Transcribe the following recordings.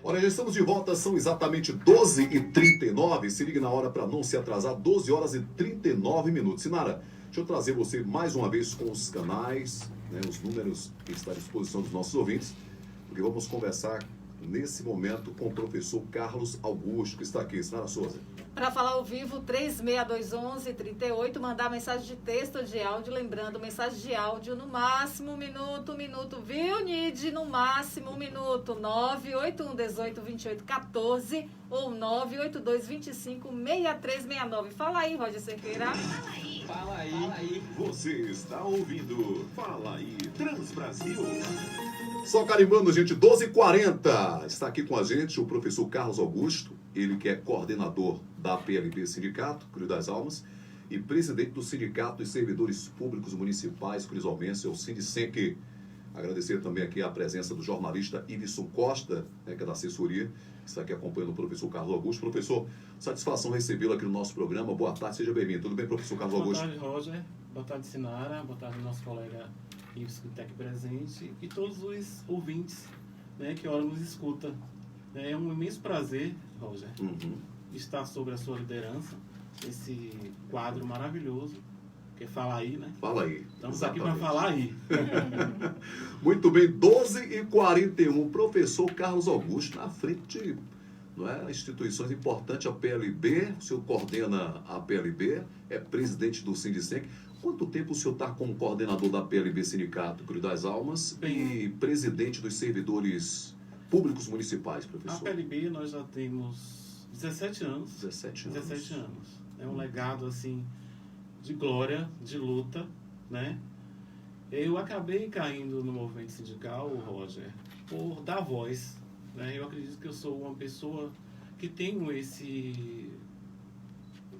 Olha, já estamos de volta, são exatamente 12h39. Se ligue na hora para não se atrasar, 12 horas e 39 minutos. Sinara, deixa eu trazer você mais uma vez com os canais, né, os números que estão à disposição dos nossos ouvintes, porque vamos conversar nesse momento com o professor Carlos Augusto, que está aqui. Sinara Souza. Para falar ao vivo, 36211-38, mandar mensagem de texto ou de áudio, lembrando, mensagem de áudio no máximo um minuto, viu, Nid? No máximo um minuto, 981182814 ou 982256369. Fala aí, Roger Cerqueira. Fala aí. Você está ouvindo Fala aí, Transbrasil. Só carimbando, gente, 12h40. Está aqui com a gente o professor Carlos Augusto, ele que é coordenador da PLB Sindicato, Cruz das Almas, e presidente do Sindicato dos Servidores Públicos Municipais Crisolmense, o Sindicen. Agradecer também aqui a presença do jornalista Iveson Costa, né, que é da assessoria, que está aqui acompanhando o professor Carlos Augusto. Professor, satisfação recebê-lo aqui no nosso programa. Boa tarde, seja bem-vindo. Tudo bem, professor Carlos Augusto? Boa tarde, Roger. Boa tarde, Sinara. Boa tarde, nosso colega Iveson, que está aqui presente. E todos os ouvintes, né, que ora nos escuta. É um imenso prazer, Roger, estar sobre a sua liderança, esse quadro maravilhoso, que é Fala Aí, né? Fala aí. Estamos Exatamente. aqui para falar aí. Muito bem, 12h41, professor Carlos Augusto, na frente, não é? Instituições importantes, a PLB, o senhor coordena a PLB, é presidente do Sindicen. Quanto tempo o senhor está como coordenador da PLB Sindicato Cruz das Almas e presidente dos servidores públicos municipais, professor? A PLB nós já temos 17 anos. 17 anos. 17 anos. É um legado, assim, de glória, de luta, né? Eu acabei caindo no movimento sindical, Roger, por dar voz, né? Eu acredito que eu sou uma pessoa que tenho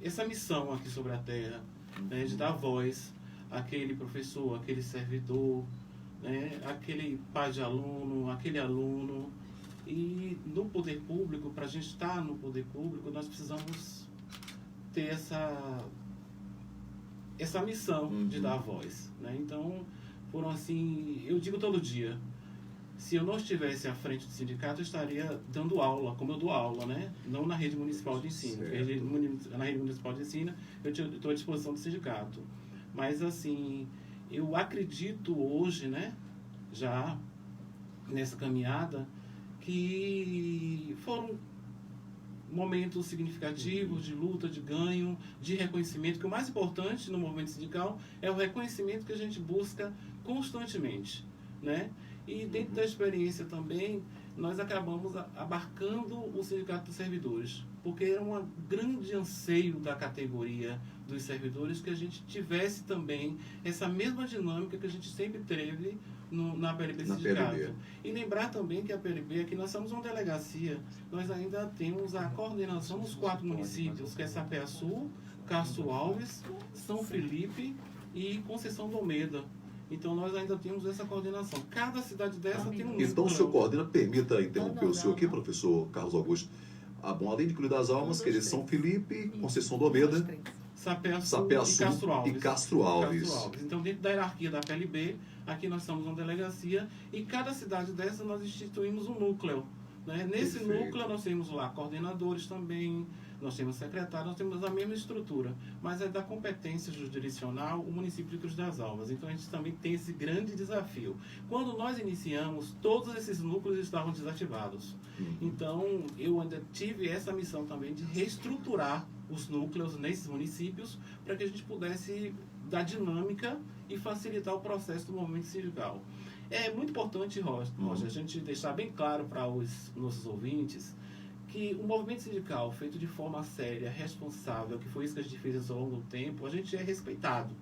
essa missão aqui sobre a terra, né? De dar voz àquele professor, àquele servidor, né? Aquele pai de aluno, aquele aluno. E no poder público, para a gente estar no poder público, nós precisamos ter essa missão de dar voz, né? Então, foram assim, eu digo todo dia, se eu não estivesse à frente do sindicato, eu estaria dando aula, como eu dou aula, né? Não na rede municipal de ensino. Na rede municipal de ensino, eu estou à disposição do sindicato. Mas, assim, eu acredito hoje, né, já nessa caminhada, que foram momentos significativos de luta, de ganho, de reconhecimento, que o mais importante no movimento sindical é o reconhecimento que a gente busca constantemente, né? E dentro da experiência também, nós acabamos abarcando o Sindicato dos Servidores, porque era um grande anseio da categoria dos servidores que a gente tivesse também essa mesma dinâmica que a gente sempre teve na PLB Sindicato. PLB. E lembrar também que a PLB, aqui nós somos uma delegacia, nós ainda temos a coordenação nos 4 municípios, que é Sapé-Açu, Castro Alves, São Felipe e Conceição do Almeida. Então, nós ainda temos essa coordenação. Cada cidade dessa tem um núcleo. Então, o senhor coordena, permita interromper o senhor aqui, professor Carlos Augusto. Além de Cruz das Almas, quer dizer, São Felipe, Conceição do Almeida, Sapé-Açu e Castro Alves. Então, dentro da hierarquia da PLB, aqui nós somos uma delegacia e cada cidade dessa nós instituímos um núcleo, né? Nesse núcleo nós temos lá coordenadores também, nós temos secretários, nós temos a mesma estrutura, mas é da competência jurisdicional o município de Cruz das Almas. Então a gente também tem esse grande desafio. Quando nós iniciamos, todos esses núcleos estavam desativados. Então eu ainda tive essa missão também de reestruturar os núcleos nesses municípios para que a gente pudesse dar dinâmica e facilitar o processo do movimento sindical. É muito importante, Roger, a gente deixar bem claro para os nossos ouvintes que o movimento sindical feito de forma séria, responsável, que foi isso que a gente fez ao longo do tempo, a gente é respeitado.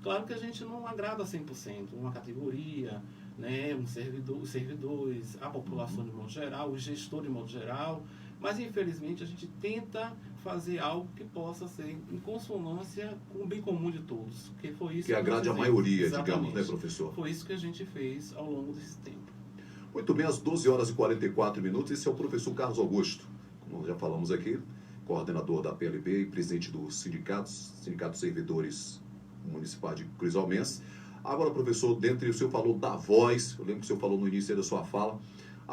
Claro que a gente não agrada 100%, uma categoria, né, os servidores, a população de modo geral, o gestor de modo geral, mas infelizmente a gente tenta fazer algo que possa ser em consonância com o bem comum de todos. Que foi isso que agrade a maioria, digamos, né, professor? Foi isso que a gente fez ao longo desse tempo. Muito bem, às 12 horas e 44 minutos, esse é o professor Carlos Augusto, como já falamos aqui, coordenador da PLB e presidente do Sindicato dos Servidores Municipais de Crisolmense. Agora, professor, dentre o senhor falou da voz, eu lembro que o senhor falou no início da sua fala,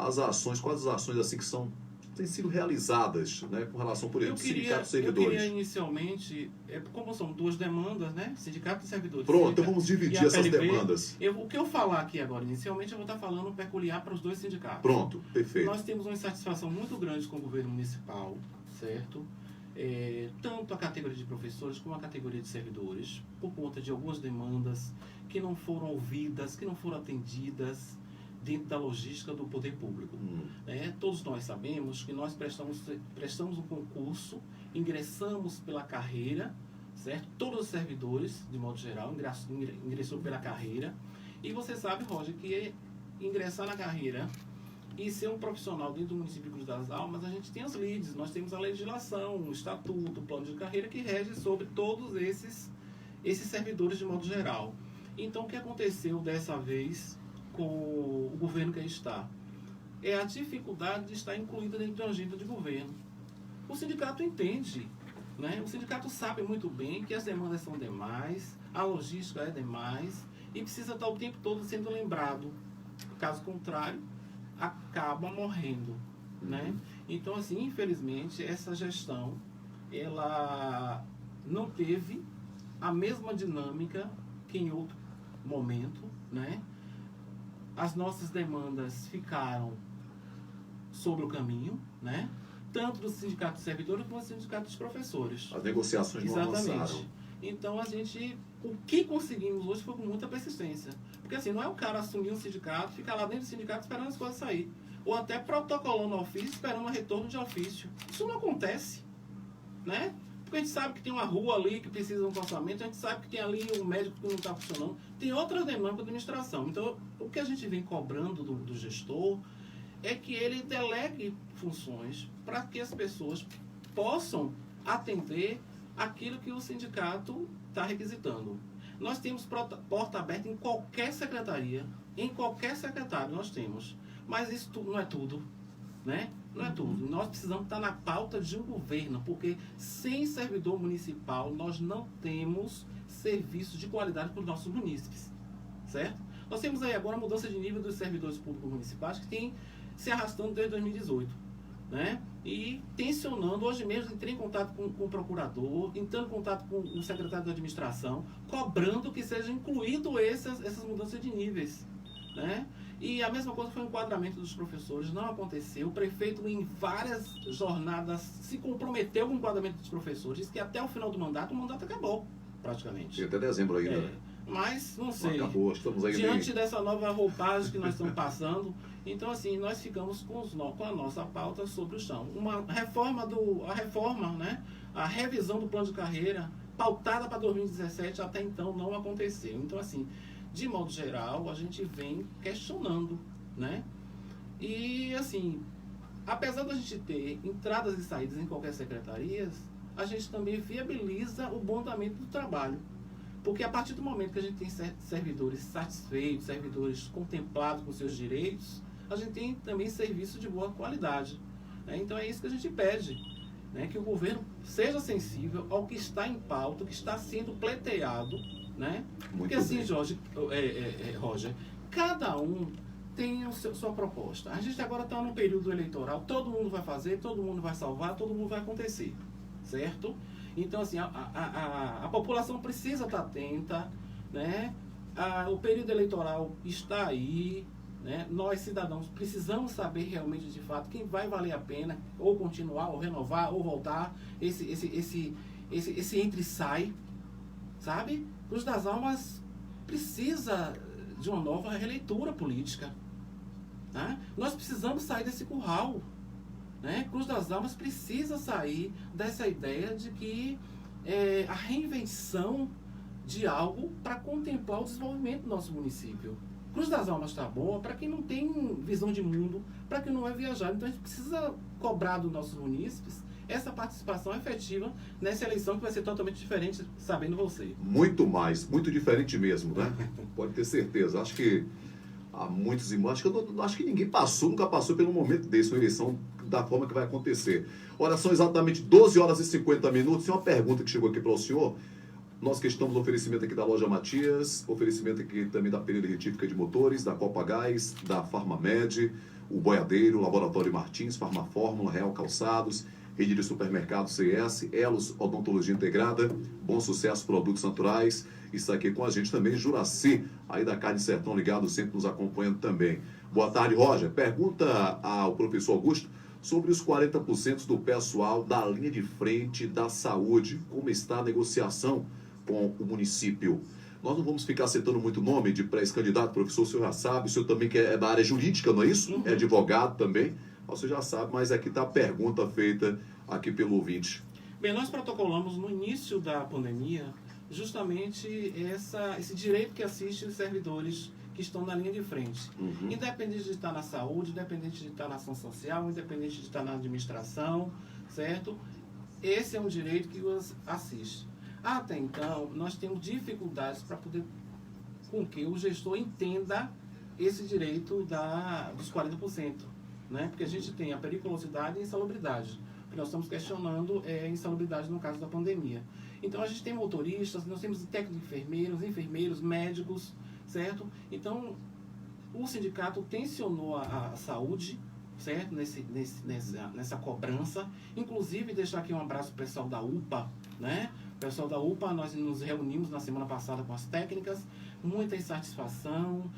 as ações, quais as ações assim que têm sido realizadas, né, com relação, por exemplo, sindicato de servidores. Eu queria inicialmente, como são duas demandas, né? Sindicato de servidores. Pronto, então vamos dividir essas demandas. O que eu falar aqui agora, inicialmente, eu vou estar falando peculiar para os dois sindicatos. Pronto, perfeito. Nós temos uma insatisfação muito grande com o governo municipal, certo? Tanto a categoria de professores como a categoria de servidores, por conta de algumas demandas que não foram ouvidas, que não foram atendidas dentro da logística do poder público. Todos nós sabemos que nós prestamos um concurso, ingressamos pela carreira, certo? Todos os servidores, de modo geral, ingressou pela carreira. E você sabe, Roger, que ingressar na carreira e ser um profissional dentro do município de Cruz das Almas, a gente tem as leads, nós temos a legislação, o estatuto, o plano de carreira que rege sobre todos esses servidores de modo geral. Então, o que aconteceu dessa vez com o governo que aí está? É a dificuldade de estar incluída dentro da agenda de governo. O sindicato entende, né? O sindicato sabe muito bem que as demandas são demais, a logística é demais e precisa estar o tempo todo sendo lembrado. Caso contrário, acaba morrendo, né? Então, assim, infelizmente, essa gestão, ela não teve a mesma dinâmica que em outro momento, né? As nossas demandas ficaram sobre o caminho, né? Tanto do sindicato de servidores como do sindicato dos professores. As negociações não avançaram. Então, o que conseguimos hoje foi com muita persistência. Porque assim, não é o cara assumir um sindicato, ficar lá dentro do sindicato esperando as coisas sair. Ou até protocolando ofício, esperando o retorno de ofício. Isso não acontece, né? Porque a gente sabe que tem uma rua ali que precisa de um calçamento, a gente sabe que tem ali um médico que não está funcionando. Tem outras demandas da administração. Então, o que a gente vem cobrando do gestor é que ele delegue funções para que as pessoas possam atender aquilo que o sindicato está requisitando. Nós temos porta aberta em qualquer secretaria, em qualquer secretário nós temos. Mas isso não é tudo, né? Não é tudo. Nós precisamos estar na pauta de um governo, porque sem servidor municipal nós não temos serviços de qualidade para os nossos munícipes, certo? Nós temos aí agora a mudança de nível dos servidores públicos municipais que tem se arrastando desde 2018, né? E tensionando, hoje mesmo entrei em contato com o procurador, entrando em contato com o secretário de administração, cobrando que seja incluído essas mudanças de níveis, né? E a mesma coisa foi o enquadramento dos professores, não aconteceu. O prefeito, em várias jornadas, se comprometeu com o enquadramento dos professores, disse que até o final do mandato, o mandato acabou, praticamente. E até dezembro ainda, né? Mas, não sei, acabou, estamos aí diante dessa nova roupagem que nós estamos passando, então assim, nós ficamos com a nossa pauta sobre o chão. A reforma, né? A revisão do plano de carreira, pautada para 2017, até então não aconteceu. Então assim, de modo geral, a gente vem questionando, né? E assim, apesar da gente ter entradas e saídas em qualquer secretaria, a gente também viabiliza o bom andamento do trabalho. Porque a partir do momento que a gente tem servidores satisfeitos, servidores contemplados com seus direitos, a gente tem também serviço de boa qualidade, né? Então é isso que a gente pede, né? Que o governo seja sensível ao que está em pauta, que está sendo pleiteado, né? Porque assim, Roger, cada um tem sua proposta. A gente agora está num período eleitoral, todo mundo vai fazer, todo mundo vai salvar, todo mundo vai acontecer, certo? Então, assim, a população precisa estar atenta, né? O período eleitoral está aí, né? Nós, cidadãos, precisamos saber realmente, de fato, quem vai valer a pena, ou continuar, ou renovar, ou voltar, esse entra e sai, sabe? Cruz das Almas precisa de uma nova releitura política, né? Nós precisamos sair desse curral, né? Cruz das Almas precisa sair dessa ideia de que a reinvenção de algo para contemplar o desenvolvimento do nosso município. Cruz das Almas está boa para quem não tem visão de mundo, para quem não é viajar. Então a gente precisa cobrar dos nossos munícipes essa participação efetiva nessa eleição que vai ser totalmente diferente, sabendo você. Muito mais, muito diferente mesmo, né? Pode ter certeza. Acho que há muitos acho que ninguém nunca passou pelo momento desse, uma eleição da forma que vai acontecer. Olha, são exatamente 12 horas e 50 minutos. Tem uma pergunta que chegou aqui para o senhor. Nós que estamos no oferecimento aqui da Loja Matias, oferecimento aqui também da Pereira Retífica de Motores, da Copa Gás, da Farmamed. o Boiadeiro, Laboratório Martins, Farmafórmula, Real Calçados, Rede de Supermercados CS, Elos Odontologia Integrada, Bom Sucesso Produtos Naturais. Está aqui com a gente também Juraci, aí da Carne Sertão, ligado, sempre nos acompanhando também. Boa tarde, Roger. Pergunta ao professor Augusto sobre os 40% do pessoal da linha de frente da saúde. Como está a negociação com o município? Nós não vamos ficar citando muito nome de pré-candidato, professor, o senhor já sabe, o senhor também que é da área jurídica, não é isso? Uhum. É advogado também, você já sabe, mas aqui está a pergunta feita aqui pelo ouvinte. Bem, nós protocolamos no início da pandemia justamente esse direito que assiste os servidores que estão na linha de frente. Uhum. Independente de estar na saúde, independente de estar na ação social, independente de estar na administração, certo? Esse é um direito que os assiste. Até então, nós temos dificuldades para poder com que o gestor entenda esse direito dos 40%, né? Porque a gente tem a periculosidade e a insalubridade. O que nós estamos questionando é a insalubridade no caso da pandemia. Então, a gente tem motoristas, nós temos técnicos enfermeiros, médicos, certo? Então, o sindicato tensionou a saúde, certo? Nessa cobrança. Inclusive, deixar aqui um abraço para o pessoal da UPA, né? O pessoal da UPA, nós nos reunimos na semana passada com as técnicas, muita insatisfação,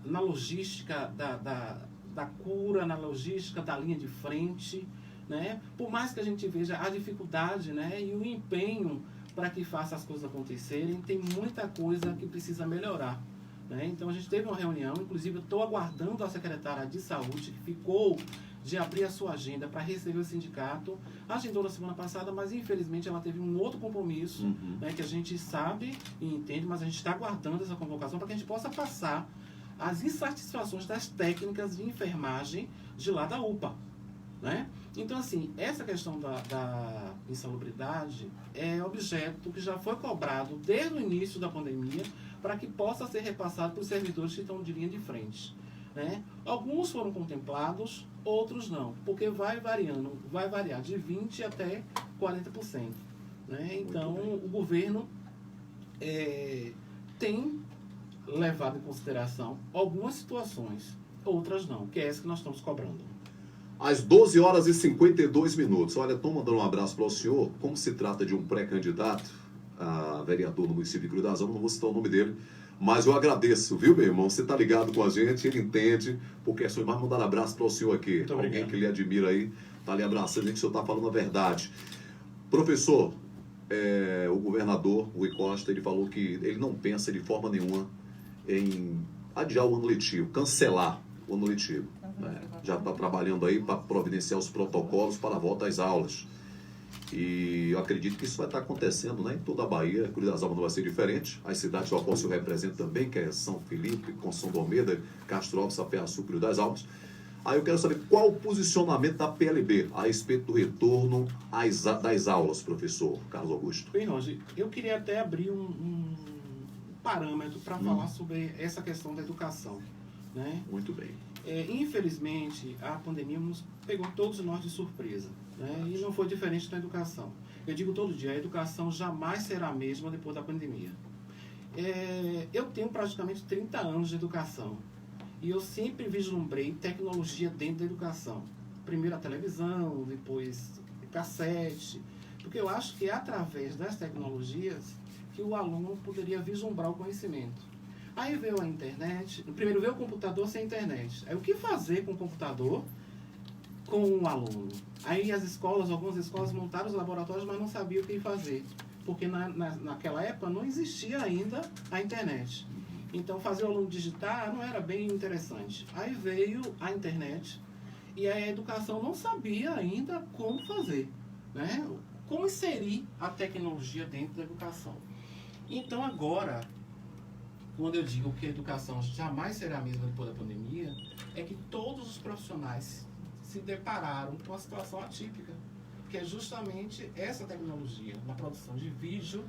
na logística da cura, na logística da linha de frente, né? Por mais que a gente veja a dificuldade, né, e o empenho para que faça as coisas acontecerem, tem muita coisa que precisa melhorar, né? Então a gente teve uma reunião, inclusive eu estou aguardando a secretária de saúde, que ficou de abrir a sua agenda para receber o sindicato, agendou na semana passada, mas infelizmente ela teve um outro compromisso, né, que a gente sabe e entende, mas a gente está aguardando essa convocação para que a gente possa passar as insatisfações das técnicas de enfermagem de lá da UPA, né? Então, assim, essa questão da insalubridade é objeto que já foi cobrado desde o início da pandemia para que possa ser repassado para os servidores que estão de linha de frente, né? Alguns foram contemplados, outros não, porque vai variar de 20% até 40%, né? Então, o governo tem levado em consideração algumas situações, outras não, que é essa que nós estamos cobrando. Às 12 horas e 52 minutos. Olha, estou mandando um abraço para o senhor. Como se trata de um pré-candidato a vereador no município de Cruz das Almas, não vou citar o nome dele, mas eu agradeço, viu, meu irmão? Você está ligado com a gente, ele entende, porque é só mais mandar um abraço para o senhor aqui. Muito alguém obrigado. que lhe admira aí, está lhe abraçando, que o senhor está falando a verdade. Professor, o governador, Rui Costa, ele falou que ele não pensa de forma nenhuma em adiar o ano letivo, cancelar o ano letivo. Já está trabalhando aí para providenciar os protocolos para a volta às aulas. E eu acredito que isso vai estar acontecendo, né, em toda a Bahia. Cruz das Almas não vai ser diferente. As cidades ao qual o senhor representa também, que é São Felipe, Conceição do Almeida, Castro Alves, Sapé-Açu, Cruz das Almas. Aí eu quero saber qual o posicionamento da PLB a respeito do retorno das aulas, professor Carlos Augusto. Bem, Roger, eu queria até abrir um parâmetro para falar sobre essa questão da educação, né? Muito bem. Infelizmente, a pandemia nos pegou todos nós de surpresa, né? E não foi diferente na educação. Eu digo todo dia, a educação jamais será a mesma depois da pandemia. Eu tenho praticamente 30 anos de educação e eu sempre vislumbrei tecnologia dentro da educação. Primeiro a televisão, depois o cassete, porque eu acho que é através das tecnologias que o aluno poderia vislumbrar o conhecimento. Aí veio a internet, primeiro veio o computador sem internet. Aí o que fazer com o computador com o aluno? Aí algumas escolas montaram os laboratórios, mas não sabiam o que fazer. Porque naquela época não existia ainda a internet. Então fazer o aluno digitar não era bem interessante. Aí veio a internet e a educação não sabia ainda como fazer, né? Como inserir a tecnologia dentro da educação. Então agora, quando eu digo que a educação jamais será a mesma depois da pandemia, é que todos os profissionais se depararam com uma situação atípica, que é justamente essa tecnologia, na produção de vídeo,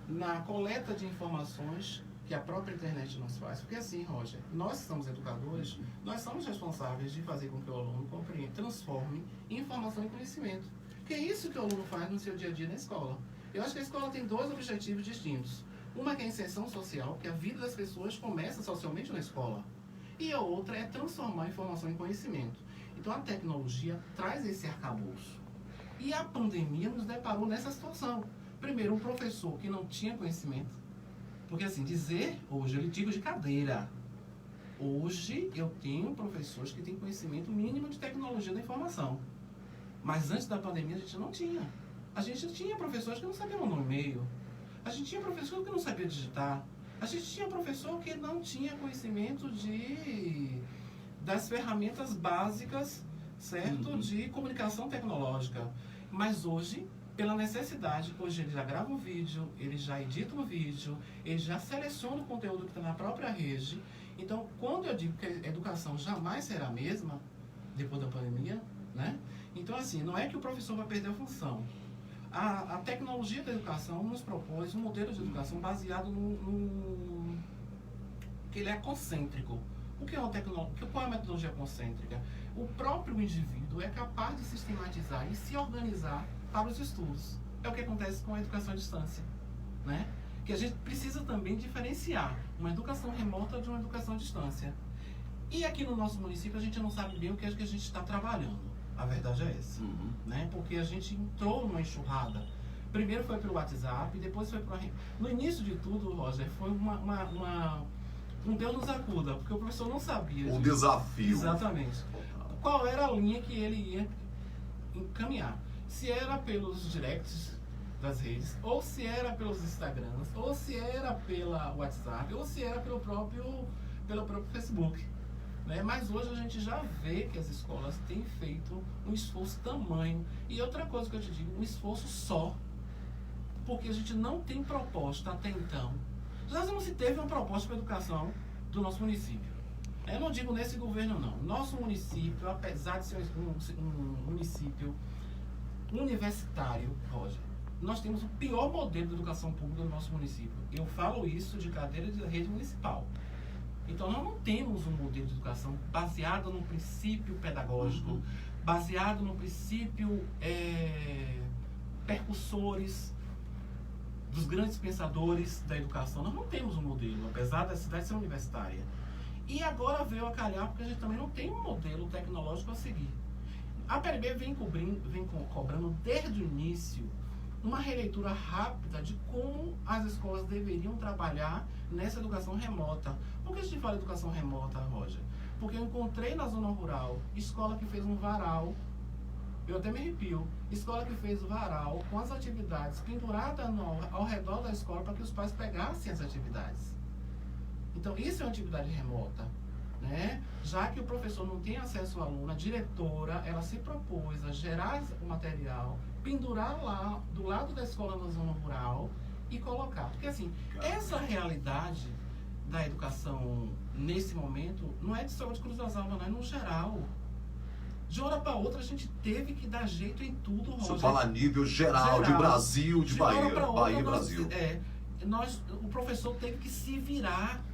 na coleta de informações que a própria internet nos faz. Porque assim, Roger, nós que somos educadores, nós somos responsáveis de fazer com que o aluno compreenda, transforme informação em conhecimento. Que é isso que o aluno faz no seu dia a dia na escola. Eu acho que a escola tem dois objetivos distintos. Uma que é a inserção social, que a vida das pessoas começa socialmente na escola. E a outra é transformar a informação em conhecimento. Então a tecnologia traz esse arcabouço. E a pandemia nos deparou nessa situação. Primeiro, um professor que não tinha conhecimento. Porque assim, dizer, hoje eu digo de cadeira. Hoje eu tenho professores que têm conhecimento mínimo de tecnologia da informação. Mas antes da pandemia a gente não tinha. A gente tinha professores que não sabiam mandar um e-mail. A gente tinha professor que não sabia digitar. A gente tinha professor que não tinha conhecimento das ferramentas básicas, certo? De comunicação tecnológica. Mas hoje, pela necessidade, hoje ele já grava um vídeo, ele já edita um vídeo, ele já seleciona o conteúdo que está na própria rede. Então, quando eu digo que a educação jamais será a mesma, depois da pandemia, né? Então, assim, não é que o professor vai perder a função. A tecnologia da educação nos propôs um modelo de educação baseado que ele é concêntrico. O que é uma tecnologia? Qual é a metodologia concêntrica? O próprio indivíduo é capaz de sistematizar e se organizar para os estudos. É o que acontece com a educação à distância, né? Que a gente precisa também diferenciar uma educação remota de uma educação à distância. E aqui no nosso município a gente não sabe bem o que é que a gente está trabalhando. A verdade é essa, né? Porque a gente entrou numa enxurrada. Primeiro foi pelo WhatsApp, depois foi para... No início de tudo, Roger, foi um Deus nos acuda, porque o professor não sabia. Um desafio. Exatamente. Qual era a linha que ele ia encaminhar? Se era pelos directs das redes, ou se era pelos Instagrams, ou se era pela WhatsApp, ou se era pelo próprio Facebook. Né? Mas hoje a gente já vê que as escolas têm feito um esforço tamanho. E outra coisa que eu te digo, um esforço só. Porque a gente não tem proposta até então. Já não se teve uma proposta para a educação do nosso município. Eu não digo nesse governo, não. Nosso município, apesar de ser um município universitário, Roger, nós temos o pior modelo de educação pública do nosso município. Eu falo isso de cadeira de rede municipal. Então, nós não temos um modelo de educação baseado num princípio pedagógico, baseado num princípio percussores dos grandes pensadores da educação. Nós não temos um modelo, apesar da cidade ser universitária. E agora veio a calhar, porque a gente também não tem um modelo tecnológico a seguir. A PLB vem cobrando desde o início uma releitura rápida de como as escolas deveriam trabalhar nessa educação remota. Por que a gente fala educação remota, Roger? Porque eu encontrei na zona rural escola que fez um varal, eu até me arrepio, escola que fez o varal com as atividades penduradas ao redor da escola para que os pais pegassem as atividades. Então, isso é uma atividade remota, né? Já que o professor não tem acesso ao aluno, a diretora, ela se propôs a gerar o material, pendurar lá, do lado da escola na zona rural e colocar. Porque, assim, essa realidade da educação nesse momento não é de Saúde Cruz das Almas, não é no geral. De uma hora para outra, a gente teve que dar jeito em tudo, Roger. Você fala a nível geral, de Brasil, de Bahia. Bahia e Brasil. O professor teve que se virar.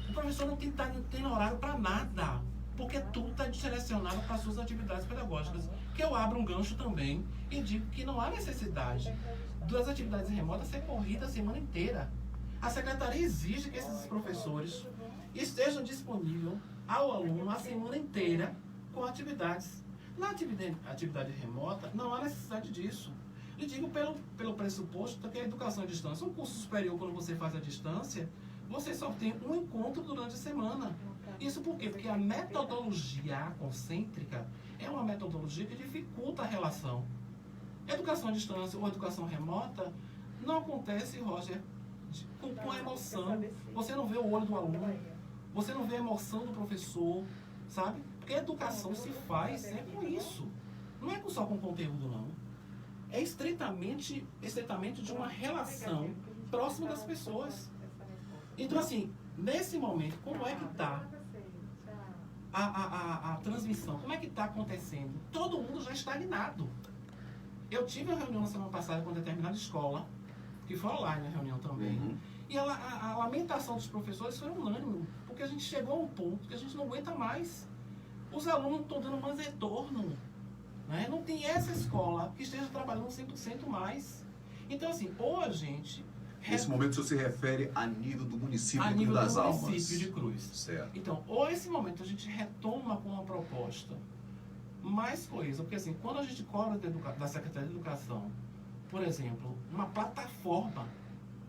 O professor não tem horário para nada, porque tudo está direcionado para as suas atividades pedagógicas. Que eu abro um gancho também e digo que não há necessidade das atividades remotas ser corridas a semana inteira. A secretaria exige que esses professores estejam disponíveis ao aluno a semana inteira com atividades. Na atividade remota, não há necessidade disso. E digo pelo pressuposto que a educação à distância, um curso superior, quando você faz à distância, você só tem um encontro durante a semana. Isso por quê? Porque a metodologia concêntrica é uma metodologia que dificulta a relação. Educação à distância ou educação remota não acontece, Roger, com a emoção. Você não vê o olho do aluno, você não vê a emoção do professor, sabe? Porque a educação se faz com isso. Não é só com conteúdo, não. É estritamente de uma relação próxima das pessoas. Então, assim, nesse momento, como é que está a transmissão? Como é que está acontecendo? Todo mundo já está estagnado. Eu tive uma reunião na semana passada com uma determinada escola, que foi online a reunião também, e a lamentação dos professores foi unânime, porque a gente chegou a um ponto que a gente não aguenta mais. Os alunos não estão dando mais retorno. Né? Não tem essa escola que esteja trabalhando 100% mais. Então, assim, ou a gente Nesse momento, você se refere a nível do município a de nível Cruz das do Almas. município de Cruz. Certo. Então, ou esse momento a gente retoma com uma proposta mais coesa, porque assim, quando a gente cobra da Secretaria de Educação, por exemplo, uma plataforma,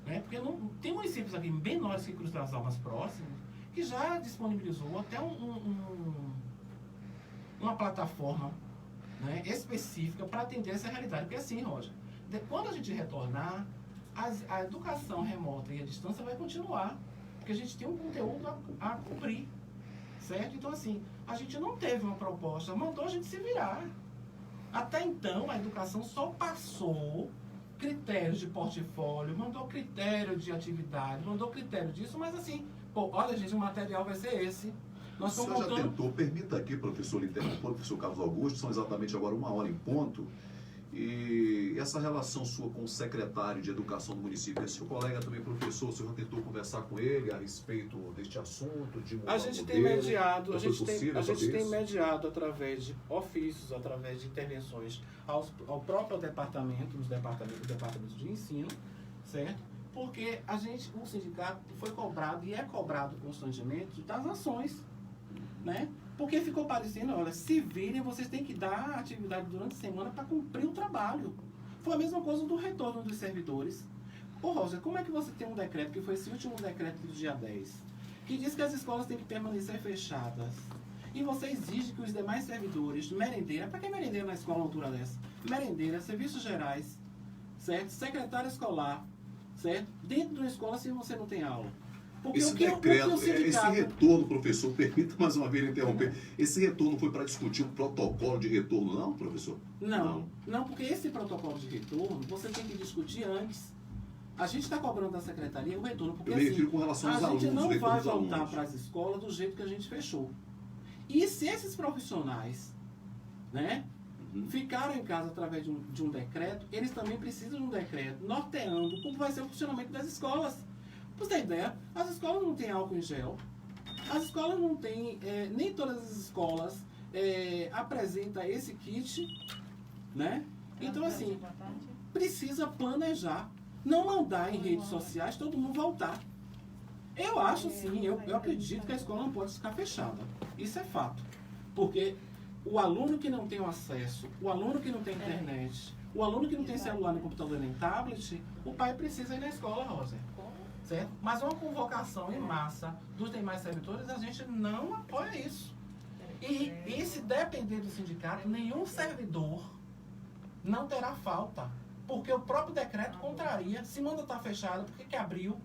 né? Porque não, tem municípios aqui menores que Cruz das Almas próximos, que já disponibilizou até uma plataforma, né, específica para atender essa realidade. Porque assim, Roger, quando a gente retornar, a educação remota e a distância vai continuar, porque a gente tem um conteúdo a cumprir, certo? Então, assim, a gente não teve uma proposta, mandou a gente se virar. Até então, a educação só passou critérios de portfólio, mandou critério de atividade, mandou critério disso, mas assim, pô, olha, gente, o material vai ser esse. Nós O senhor já tentou, permita aqui, professor Linterno, professor Carlos Augusto, são exatamente agora 1h em ponto, e essa relação sua com o secretário de Educação do município, esse seu colega também, professor, o senhor já tentou conversar com ele a respeito deste assunto, de mudar A gente o tem modelo? mediado, Já a foi gente possível fazer tem isso? mediado através de ofícios, através de intervenções ao próprio departamento, o departamento de ensino, certo? Porque o sindicato foi cobrado e é cobrado constantemente das ações, né? Porque ficou parecendo, olha, se virem, vocês têm que dar atividade durante a semana para cumprir o trabalho. Foi a mesma coisa do retorno dos servidores. Ô Rosa, como é que você tem um decreto, que foi esse último decreto do dia 10, que diz que as escolas têm que permanecer fechadas, e você exige que os demais servidores, merendeira, para que merendeira na escola a altura dessa? Merendeira, serviços gerais, certo? Secretário escolar, certo? Dentro de uma escola, se você não tem aula. Porque Esse decreto, esse retorno, professor, permita mais uma vez interromper, esse retorno foi para discutir um protocolo de retorno, não, professor? Não, porque esse protocolo de retorno, você tem que discutir antes. A gente está cobrando da secretaria o retorno, porque Eu me refiro com relação aos a gente alunos, não retorno vai dos voltar alunos. para as escolas do jeito que a gente fechou. E se esses profissionais, né, ficaram em casa através de um decreto, eles também precisam de um decreto norteando como vai ser o funcionamento das escolas. Pra você ter ideia, as escolas não têm álcool em gel, as escolas não têm, nem todas as escolas apresentam esse kit, né? Então, assim, precisa planejar, não mandar em redes sociais todo mundo voltar. Eu acho sim, eu acredito que a escola não pode ficar fechada. Isso é fato. Porque o aluno que não tem o acesso, o aluno que não tem internet, o aluno que não tem celular, nem computador, nem tablet, o pai precisa ir na escola, Rosa. Certo? Mas uma convocação em massa dos demais servidores, a gente não apoia isso. E se depender do sindicato, nenhum servidor não terá falta. Porque o próprio decreto contraria. Se manda estar fechada, por que abriu?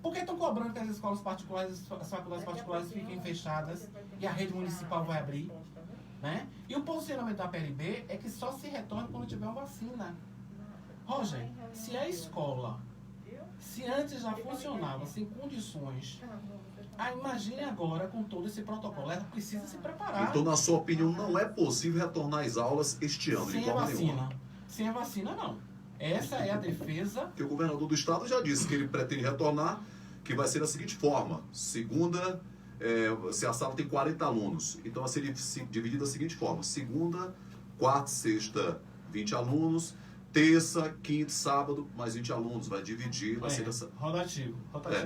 Por que estão cobrando que as escolas particulares, as faculdades particulares fiquem fechadas e a rede municipal vai abrir? Né? E o posicionamento da PLB é que só se retorna quando tiver uma vacina. Roger, se a escola, se antes já funcionava sem condições, imagine agora com todo esse protocolo. Ela precisa se preparar. Então, na sua opinião, não é possível retornar às aulas este ano, de Sem a forma vacina. nenhuma? Sem a vacina, não. Essa é a defesa. Porque o governador do estado já disse que ele pretende retornar, que vai ser da seguinte forma. Segunda, se a sala tem 40 alunos, então vai ser dividido da seguinte forma. Segunda, quarta, sexta, 20 alunos. Terça, quinta, sábado, mais 20 alunos. Vai dividir, vai ser dessa... Rotativo.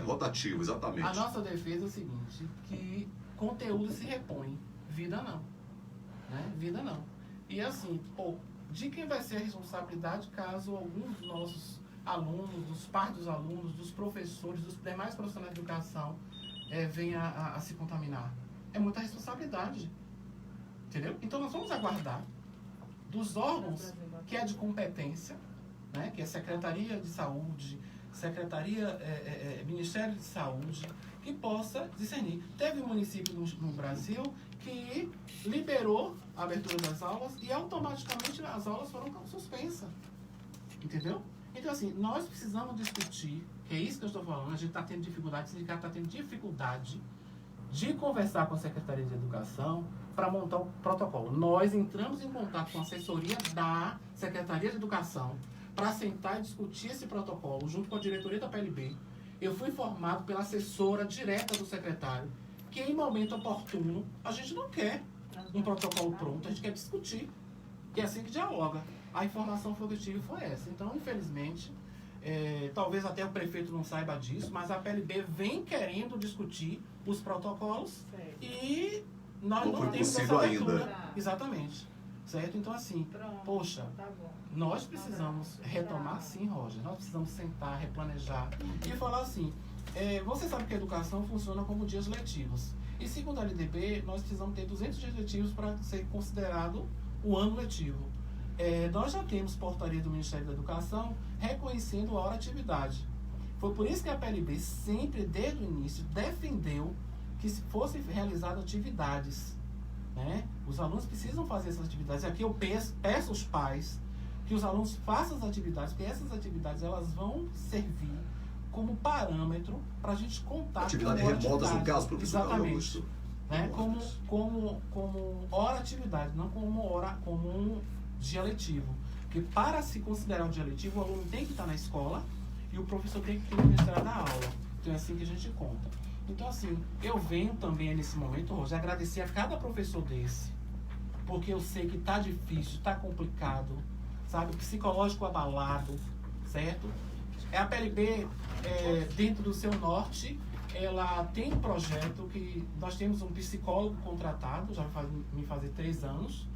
Rotativo, exatamente. A nossa defesa é o seguinte, que conteúdo se repõe, vida não. Né? Vida não. E assim, de quem vai ser a responsabilidade caso alguns dos nossos alunos, dos pais dos alunos, dos professores, dos demais profissionais de educação venha a se contaminar? É muita responsabilidade. Entendeu? Então nós vamos aguardar dos órgãos que é de competência, né, que é Secretaria de Saúde, Ministério de Saúde, que possa discernir. Teve um município no Brasil que liberou a abertura das aulas e automaticamente as aulas foram suspensas. Entendeu? Então, assim, nós precisamos discutir, que é isso que eu estou falando, a gente está tendo dificuldade, o sindicato está tendo dificuldade de conversar com a Secretaria de Educação para montar o protocolo. Nós entramos em contato com a assessoria da Secretaria de Educação para sentar e discutir esse protocolo junto com a diretoria da PLB. Eu fui informado pela assessora direta do secretário que em momento oportuno a gente não quer um protocolo pronto, a gente quer discutir. E é assim que dialoga. A informação que eu tive foi essa. Então, infelizmente, talvez até o prefeito não saiba disso, mas a PLB vem querendo discutir os protocolos e nós não temos essa abertura. ainda. Exatamente. Certo? Então, assim, Pronto, poxa, tá bom. nós precisamos retomar sim, Roger. Nós precisamos sentar, replanejar e falar assim, você sabe que a educação funciona como dias letivos. E segundo a LDB, nós precisamos ter 200 dias letivos para ser considerado o ano letivo. Nós já temos portaria do Ministério da Educação reconhecendo a hora atividade. Foi por isso que a PLB sempre, desde o início, defendeu que fossem realizadas atividades. Né? Os alunos precisam fazer essas atividades. Aqui eu peço aos pais que os alunos façam as atividades, porque essas atividades elas vão servir como parâmetro para a gente contar Atividade como remotas, no caso, professor Carlos exatamente, Augusto. né? Como hora atividade, não como um dia letivo. Porque para se considerar um dia letivo, o aluno tem que estar na escola e o professor tem que ministrar na aula. Então é assim que a gente conta. Então, assim, eu venho também nesse momento, Roger, agradecer a cada professor desse, porque eu sei que tá difícil, tá complicado, sabe? Psicológico abalado, certo? A PLB, dentro do seu norte, ela tem um projeto que nós temos um psicólogo contratado, já vai me fazer 3 anos.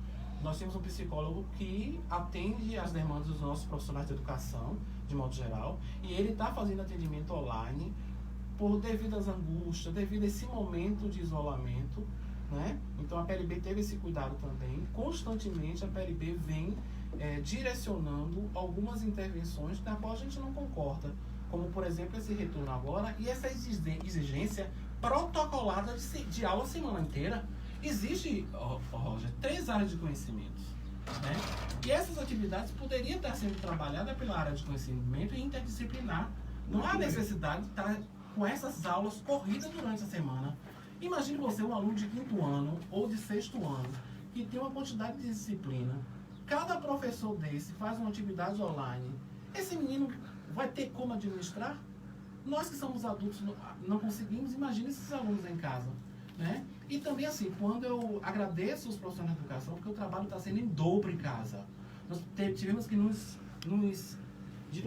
Nós temos um psicólogo que atende às demandas dos nossos profissionais de educação, de modo geral, e ele está fazendo atendimento online, devido às angústias, devido a esse momento de isolamento, né? Então a PLB teve esse cuidado também. Constantemente a PLB vem direcionando algumas intervenções na qual a gente não concorda, como por exemplo esse retorno agora e essa exigência protocolada de aula a semana inteira. Existe, Roger, 3 áreas de conhecimentos, né? E essas atividades poderiam estar sendo trabalhadas pela área de conhecimento e interdisciplinar. Não há necessidade de estar com essas aulas corridas durante a semana. Imagine você, um aluno de 5º ano ou de 6º ano, que tem uma quantidade de disciplina. Cada professor desse faz uma atividade online. Esse menino vai ter como administrar? Nós que somos adultos não conseguimos, imagine esses alunos em casa. Né? E também assim, quando eu agradeço os profissionais de educação, porque o trabalho está sendo em dobro em casa. Nós tivemos que nos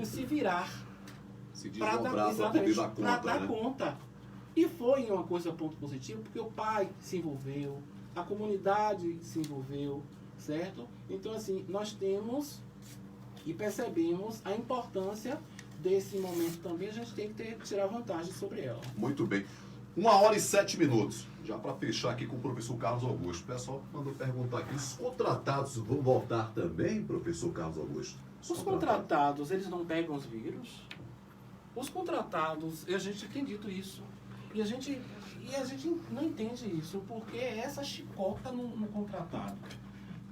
se virar para dar conta. E foi uma coisa ponto positivo, porque o pai se envolveu, a comunidade se envolveu, certo? Então, assim, nós temos e percebemos a importância desse momento também, a gente tem que tirar vantagem sobre ela. Muito bem. 1h07. Já para fechar aqui com o professor Carlos Augusto. O pessoal mandou perguntar aqui, os contratados vão voltar também, professor Carlos Augusto? Os contratados, eles não pegam os vírus? Os contratados, a gente tem dito isso. E a gente não entende isso, porque é essa chicota no contratado.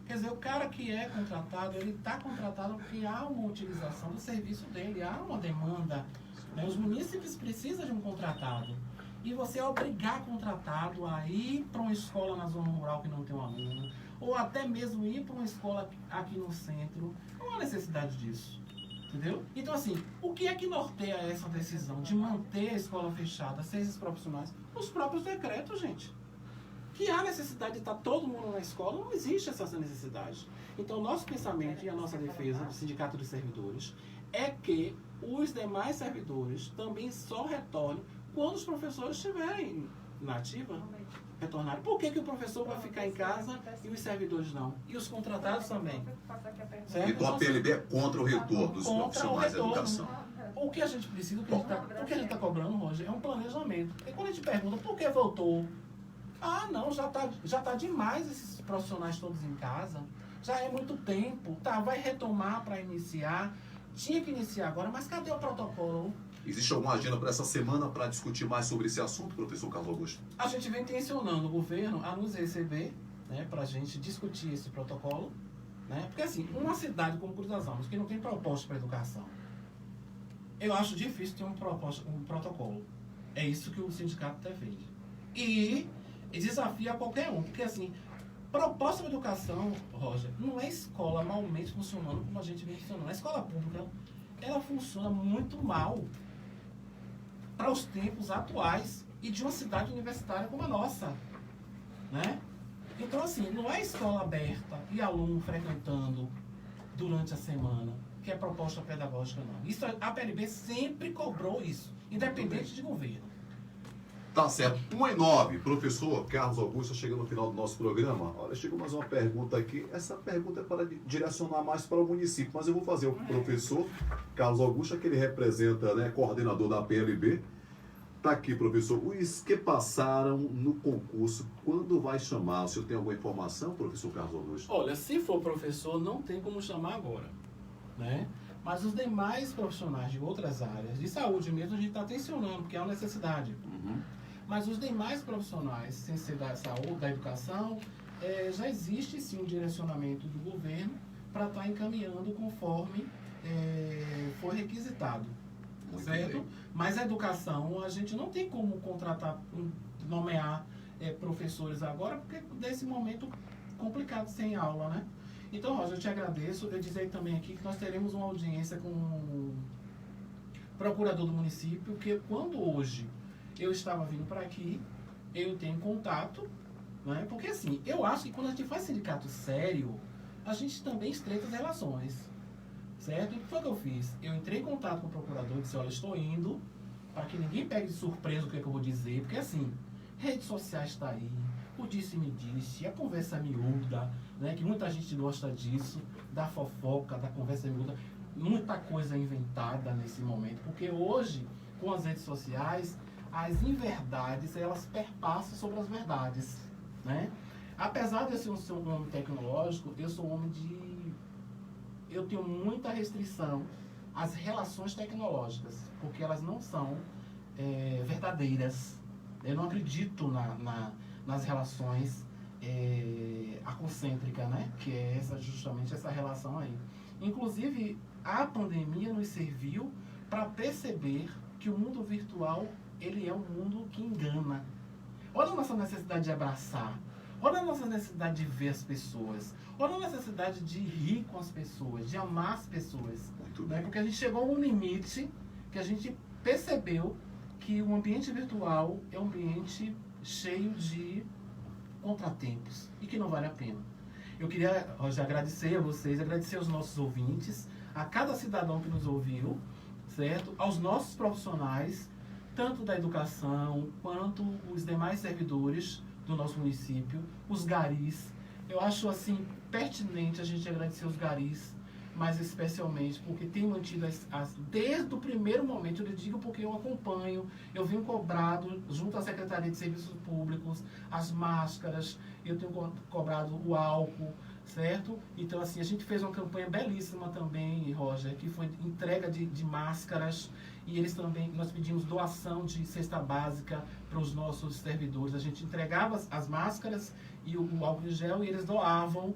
Quer dizer, o cara que é contratado, ele está contratado porque há uma utilização do serviço dele, há uma demanda. Né? Os munícipes precisam de um contratado. E você obrigar contratado a ir para uma escola na zona rural que não tem um aluno, ou até mesmo ir para uma escola aqui no centro, não há necessidade disso. Entendeu? Então, assim, o que é que norteia essa decisão de manter a escola fechada sem esses profissionais? Os próprios decretos, gente. Que há necessidade de estar todo mundo na escola, não existe essa necessidade. Então, nosso pensamento e a nossa defesa do Sindicato dos Servidores é que os demais servidores também só retornem quando os professores estiverem na ativa. Retornarem. Por que o professor vai ficar em casa e os servidores não? E os contratados também. Certo? Então a PLB é contra o retorno dos profissionais da educação. O que a gente precisa, o que a gente está cobrando, Roger, é um planejamento. Porque quando a gente pergunta por que voltou, não, já tá demais esses profissionais todos em casa, já é muito tempo, vai retomar para iniciar, tinha que iniciar agora, mas cadê o protocolo? Existe alguma agenda para essa semana para discutir mais sobre esse assunto, professor Carlos Augusto? A gente vem tensionando o governo a nos receber, né, para a gente discutir esse protocolo, né? Porque assim, uma cidade como Cruz das Almas, que não tem proposta para educação, eu acho difícil ter um protocolo. É isso que o sindicato defende. E desafia qualquer um, porque assim, proposta para educação, Roger, não é escola malmente funcionando como a gente vem funcionando. A escola pública, ela funciona muito mal para os tempos atuais e de uma cidade universitária como a nossa, né? Então, assim, não é escola aberta e aluno frequentando durante a semana que é proposta pedagógica, não. Isso, a PLB sempre cobrou isso, independente de governo. Tá certo. 1:09, professor Carlos Augusto, chegando no final do nosso programa. Olha, chegou mais uma pergunta aqui. Essa pergunta é para direcionar mais para o município, mas eu vou fazer o professor Carlos Augusto, que ele representa, né, coordenador da PLB. Tá aqui, professor. Os que passaram no concurso, quando vai chamar? O senhor tem alguma informação, professor Carlos Augusto? Olha, se for professor, não tem como chamar agora, né? Mas os demais profissionais de outras áreas, de saúde mesmo, a gente está tensionando, porque é uma necessidade. Mas os demais profissionais, sem ser da saúde, da educação, já existe sim um direcionamento do governo para estar encaminhando conforme for requisitado. Muito certo? bem. Mas a educação, a gente não tem como contratar, nomear professores agora, porque desse momento complicado sem aula, né? Então, Rosa, eu te agradeço. Eu dizer também aqui que nós teremos uma audiência com o procurador do município, porque quando hoje eu estava vindo para aqui, eu tenho contato, né? Porque assim, eu acho que quando a gente faz sindicato sério, a gente também estreita as relações, certo? E o que foi que eu fiz? Eu entrei em contato com o procurador e disse, olha, estou indo, para que ninguém pegue de surpresa o que é que eu vou dizer, porque assim, redes sociais está aí, o disse-me-disse, a conversa miúda, né? Que muita gente gosta disso, da fofoca, da conversa miúda, muita coisa inventada nesse momento, porque hoje, com as redes sociais, as inverdades, elas perpassam sobre as verdades, né? Apesar de eu ser um homem tecnológico, eu sou um homem eu tenho muita restrição às relações tecnológicas, porque elas não são verdadeiras. Eu não acredito nas relações concêntricas, né? Que é justamente essa relação aí. Inclusive, a pandemia nos serviu para perceber que o mundo virtual ele é um mundo que engana. Olha a nossa necessidade de abraçar. Olha a nossa necessidade de ver as pessoas. Olha a necessidade de rir com as pessoas, de amar as pessoas. Muito Né? bem. Porque a gente chegou a um limite que a gente percebeu que o ambiente virtual é um ambiente cheio de contratempos e que não vale a pena. Eu queria, Roger, agradecer a vocês, agradecer aos nossos ouvintes, a cada cidadão que nos ouviu, certo? Aos nossos profissionais, tanto da educação quanto os demais servidores do nosso município, os garis. Eu acho assim pertinente a gente agradecer os garis, mas especialmente porque tem mantido desde o primeiro momento, eu lhe digo porque eu acompanho, eu venho cobrado junto à Secretaria de Serviços Públicos, as máscaras, eu tenho cobrado o álcool, certo? Então assim, a gente fez uma campanha belíssima também, Roger, que foi entrega de máscaras, e eles também, nós pedimos doação de cesta básica para os nossos servidores. A gente entregava as máscaras e o álcool em gel e eles doavam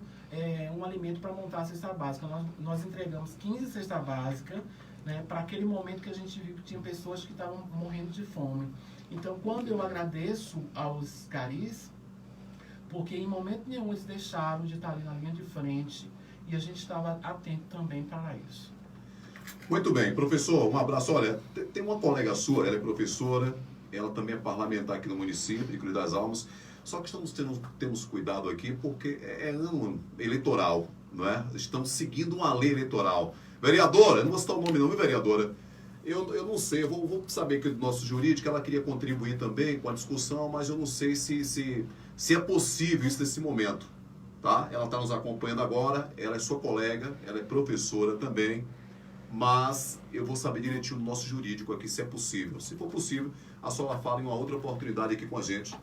um alimento para montar a cesta básica. Nós entregamos 15 cesta básica, né, para aquele momento que a gente viu que tinha pessoas que estavam morrendo de fome. Então, quando eu agradeço aos garis, porque em momento nenhum eles deixaram de estar ali na linha de frente e a gente estava atento também para isso. Muito bem, professor, um abraço. Olha, tem uma colega sua, ela é professora, ela também é parlamentar aqui no município de Cruz das Almas, só que temos cuidado aqui porque é ano eleitoral, não é? Estamos seguindo uma lei eleitoral. Vereadora, eu não vou citar o nome não, viu, vereadora? Eu não sei, eu vou saber que do nosso jurídico, ela queria contribuir também com a discussão, mas eu não sei se é possível isso nesse momento, tá? Ela está nos acompanhando agora, ela é sua colega, ela é professora também, mas eu vou saber direitinho do nosso jurídico aqui se é possível. Se for possível, a senhora fala em uma outra oportunidade aqui com a gente.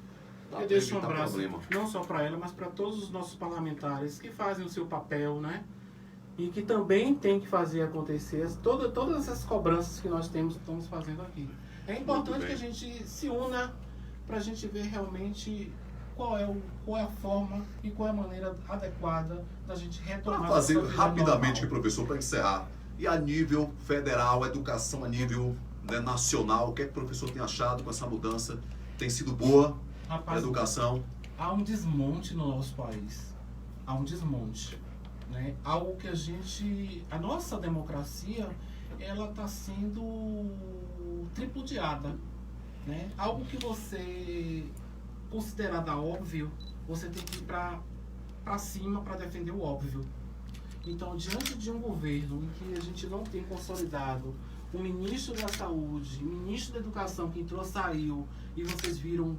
Tá? Eu deixo um Pra evitar abraço, problema. não só para ela, mas para todos os nossos parlamentares que fazem o seu papel, né? E que também tem que fazer acontecer todas essas cobranças que nós estamos fazendo aqui. É importante que a gente se una para a gente ver realmente qual é a forma e qual é a maneira adequada da gente retomar. Para fazer essa vida rapidamente, normal. professor, para encerrar. E a nível federal, a educação a nível, né, nacional, o que é que o professor tem achado com essa mudança? Tem sido boa a Rapaz, educação? há um desmonte no nosso país. Há um desmonte. Né? Algo que a nossa democracia, ela está sendo tripudiada. Né? Algo que você considerada óbvio, você tem que ir para cima para defender o óbvio. Então, diante de um governo em que a gente não tem consolidado o ministro da Saúde, o ministro da Educação que entrou, saiu, e vocês viram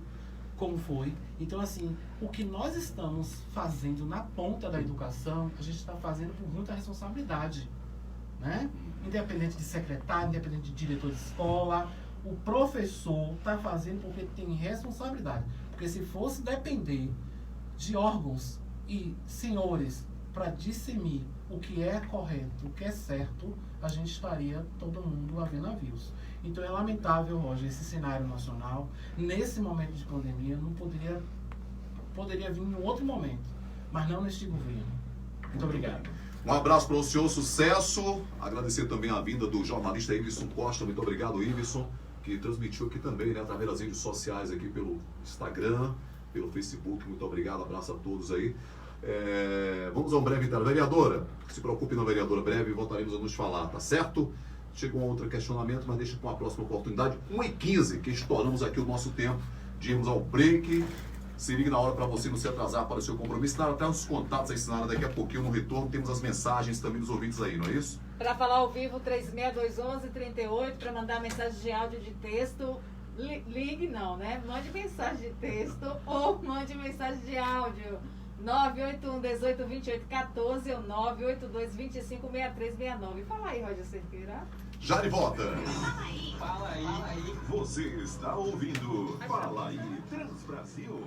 como foi. Então, assim, o que nós estamos fazendo na ponta da educação, a gente está fazendo por muita responsabilidade, né? Independente de secretário, independente de diretor de escola, o professor está fazendo porque tem responsabilidade. Porque se fosse depender de órgãos e senhores para discernir o que é correto, o que é certo, a gente estaria todo mundo a ver navios. Então é lamentável, Roger, esse cenário nacional, nesse momento de pandemia, não poderia vir em outro momento, mas não neste governo. Muito obrigado. Um abraço para o senhor, sucesso. Agradecer também a vinda do jornalista Iveson Costa. Muito obrigado, Iveson, que transmitiu aqui também, né, através das redes sociais, aqui pelo Instagram, pelo Facebook. Muito obrigado, abraço a todos aí. Vamos a um breve intervalo. Vereadora, se preocupe não, vereadora, breve voltaremos a nos falar, tá certo? Chegou um outro questionamento, mas deixa com a próxima oportunidade. 1h15, que estouramos aqui o nosso tempo de irmos ao break. Se ligue na hora para você não se atrasar para o seu compromisso. Dá até os contatos aí, Sinara, daqui a pouquinho no retorno temos as mensagens também dos ouvintes aí, não é isso? Para falar ao vivo, 36211138, para mandar mensagem de áudio e de texto, ligue não, né? Mande mensagem de texto ou mande mensagem de áudio. 981 18 28 14 ou 982 25 63 69. Fala aí, Roger Cerqueira. Já de volta. Fala aí. Você está ouvindo Fala aí, Transbrasil.